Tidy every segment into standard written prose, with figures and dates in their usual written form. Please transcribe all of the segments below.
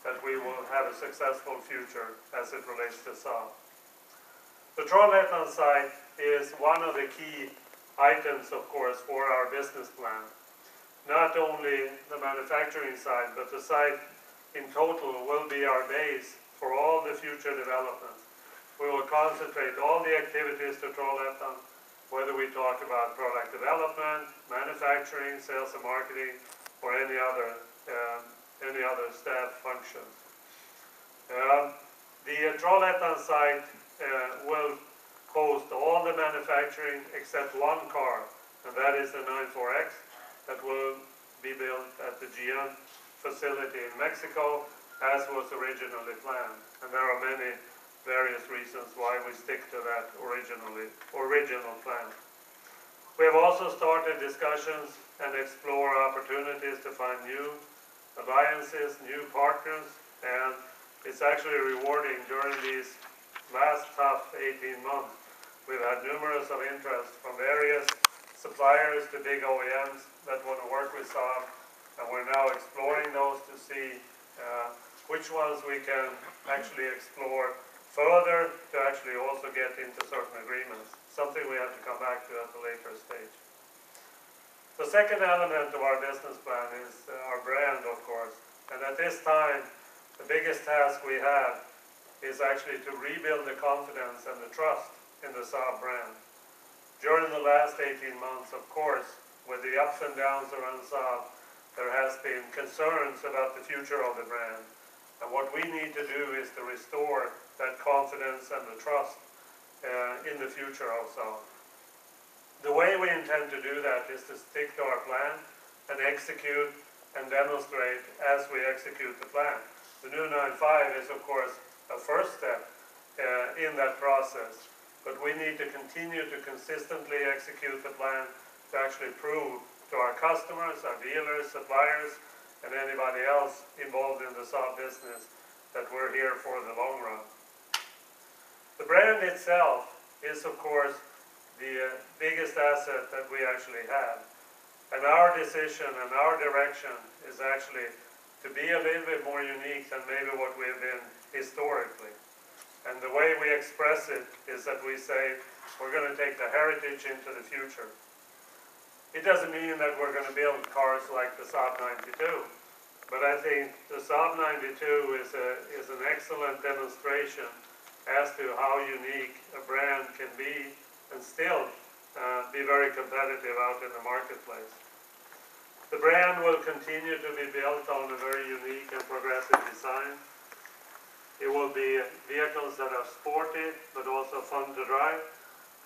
that we will have a successful future as it relates to Saab. The Trollhättan site is one of the key items, of course, for our business plan. Not only the manufacturing side, but the site in total will be our base for all the future developments. We will concentrate all the activities to Trollhättan, whether we talk about product development, manufacturing, sales and marketing, or any other staff functions. The Trollhättan site will host all the manufacturing except one car, and that is the 94X that will be built at the GM facility in Mexico, as was originally planned. And there are many various reasons why we stick to that original plan. We have also started discussions and explore opportunities to find new alliances, new partners, and it's actually rewarding during these last tough 18 months. We've had numerous of interest from various suppliers to big OEMs that want to work with Saab, and we're now exploring those to see which ones we can actually explore further to actually also get into certain agreements, something we have to come back to at a later stage. The second element of our business plan is our brand, of course, and at this time the biggest task we have is actually to rebuild the confidence and the trust in the Saab brand. During the last 18 months, of course, with the ups and downs around Saab, there has been concerns about the future of the brand. And what we need to do is to restore that confidence and the trust in the future of Saab. The way we intend to do that is to stick to our plan and execute and demonstrate as we execute the plan. The new 95 is, of course, a first step in that process. But we need to continue to consistently execute the plan to actually prove to our customers, our dealers, suppliers, and anybody else involved in the Saab business that we're here for the long run. The brand itself is, of course, the biggest asset that we actually have. And our decision and our direction is actually to be a little bit more unique than maybe what we have been historically. And the way we express it is that we say we're going to take the heritage into the future. It doesn't mean that we're going to build cars like the Saab 92, but I think the Saab 92 is an excellent demonstration as to how unique a brand can be and still be very competitive out in the marketplace. The brand will continue to be built on a very unique and progressive design. It will be vehicles that are sporty, but also fun to drive.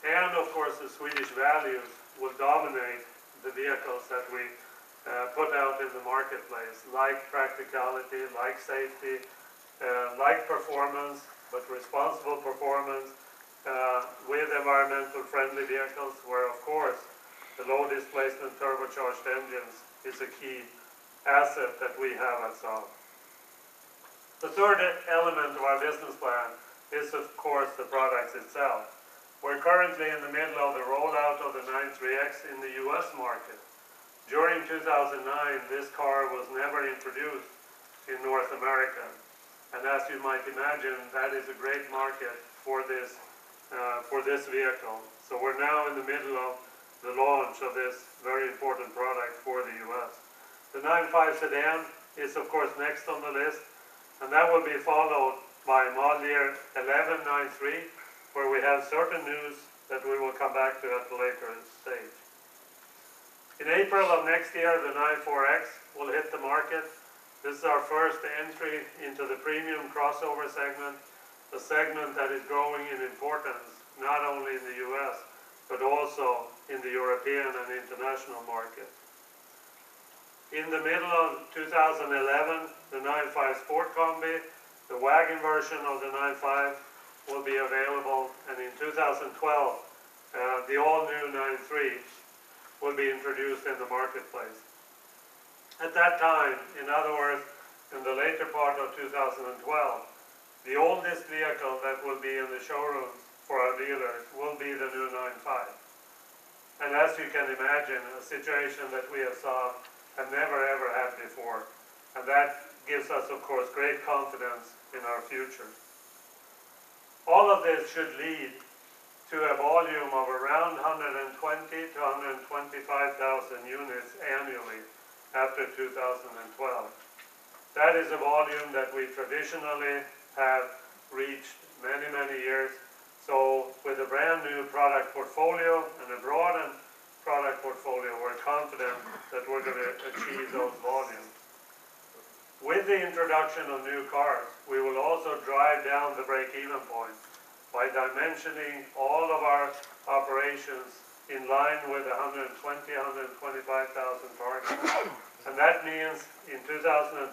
And of course, the Swedish values will dominate the vehicles that we put out in the marketplace, like practicality, like safety, like performance, but responsible performance with environmental friendly vehicles, where of course the low displacement turbocharged engines is a key asset that we have at Saab. The third element of our business plan is, of course, the products itself. We're currently in the middle of the rollout of the 93X in the US market. During 2009, this car was never introduced in North America. And as you might imagine, that is a great market for this vehicle. So we're now in the middle of the launch of this very important product for the US. The 95 sedan is, of course, next on the list. And that will be followed by model year 1193, where we have certain news that we will come back to at a later stage. In April of next year, the 94X will hit the market. This is our first entry into the premium crossover segment, a segment that is growing in importance, not only in the US, but also in the European and international market. In the middle of 2011, the 95 Sport Combi, the wagon version of the 95, will be available, and in 2012, the all-new 93 will be introduced in the marketplace. At that time, in other words, in the later part of 2012, the oldest vehicle that will be in the showrooms for our dealers will be the new 95. And as you can imagine, a situation that we have never ever had before. And that gives us, of course, great confidence in our future. All of this should lead to a volume of around 120 to 125,000 units annually after 2012. That is a volume that we traditionally have reached many, many years. So with a brand new product portfolio and a broadened product portfolio, we're confident that we're going to achieve those volumes. With the introduction of new cars, we will also drive down the break-even point by dimensioning all of our operations in line with 120, 125,000 target. And that means in 2012,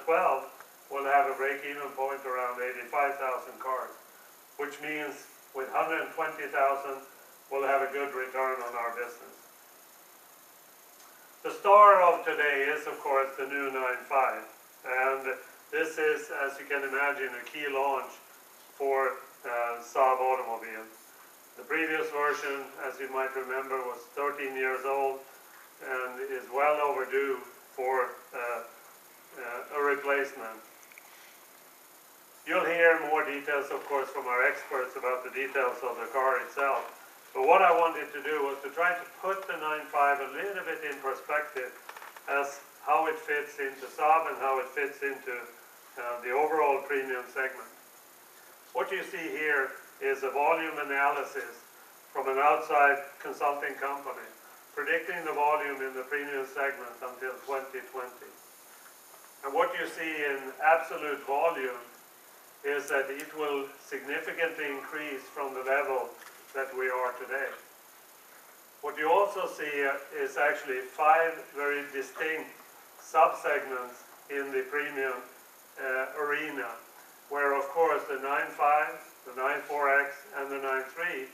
we'll have a break-even point around 85,000 cars, which means with 120,000, we'll have a good return on our business. The star of today is, of course, the new 9.5. And this is, as you can imagine, a key launch for Saab automobile. The previous version, as you might remember, was 13 years old and is well overdue for a replacement. You'll hear more details, of course, from our experts about the details of the car itself. But what I wanted to do was to try to put the 9.5 a little bit in perspective as how it fits into Saab and how it fits into the overall premium segment. What you see here is a volume analysis from an outside consulting company predicting the volume in the premium segment until 2020. And what you see in absolute volume is that it will significantly increase from the level that we are today. What you also see is actually 5 very distinct subsegments in the premium arena, where of course the 9.5, the 9.4X and the 9.3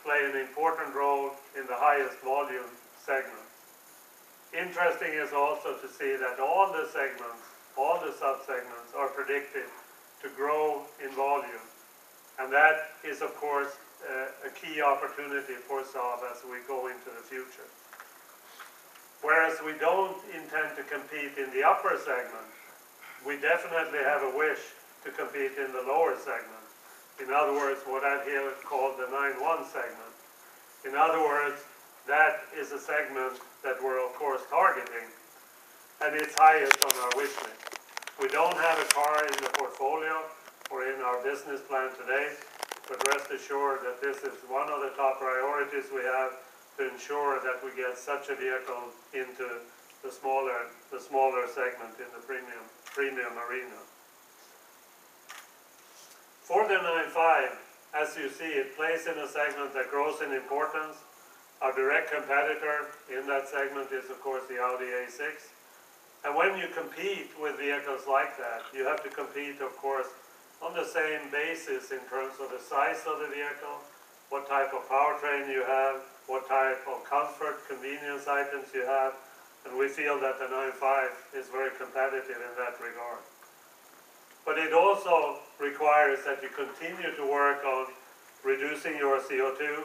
play an important role in the highest volume segment. Interesting is also to see that all the segments, all the subsegments are predicted to grow in volume. And that is of course a key opportunity for Saab as we go into the future. Whereas we don't intend to compete in the upper segment, we definitely have a wish to compete in the lower segment. In other words, what I've here called the 9.1 segment. In other words, that is a segment that we're of course targeting, and it's highest on our wish list. We don't have a car in the portfolio or in our business plan today, but rest assured that this is one of the top priorities we have to ensure that we get such a vehicle into the smaller segment in the premium arena. For the 9.5, as you see, it plays in a segment that grows in importance. Our direct competitor in that segment is, of course, the Audi A6. And when you compete with vehicles like that, you have to compete, of course, on the same basis in terms of the size of the vehicle, what type of powertrain you have, what type of comfort, convenience items you have. And we feel that the 9.5 is very competitive in that regard. But it also requires that you continue to work on reducing your CO2.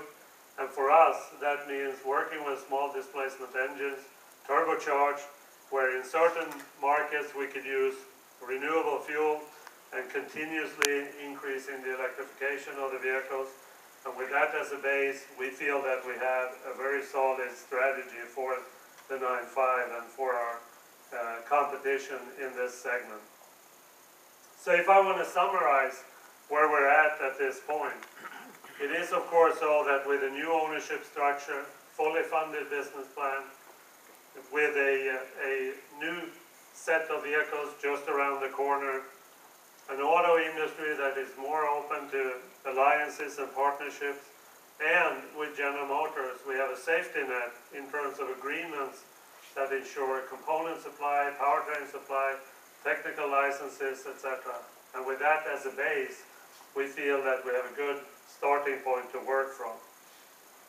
And for us, that means working with small displacement engines, turbocharged, where in certain markets we could use renewable fuel and continuously increasing the electrification of the vehicles. And with that as a base, we feel that we have a very solid strategy for the 9.5 and for our competition in this segment. So if I want to summarize where we're at this point, it is of course so that with a new ownership structure, fully funded business plan, with a new set of vehicles just around the corner, an auto industry that is more open to alliances and partnerships, and with General Motors, we have a safety net in terms of agreements that ensure component supply, powertrain supply, technical licenses, etc. And with that as a base, we feel that we have a good starting point to work from.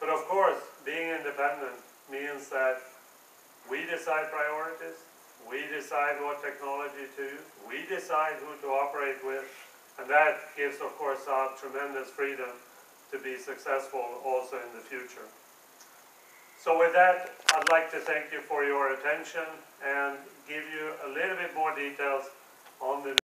But of course, being independent means that we decide priorities, we decide what technology to use, we decide who to operate with, and that gives, of course, Saab tremendous freedom to be successful also in the future. So with that, I'd like to thank you for your attention and give you a little bit more details on the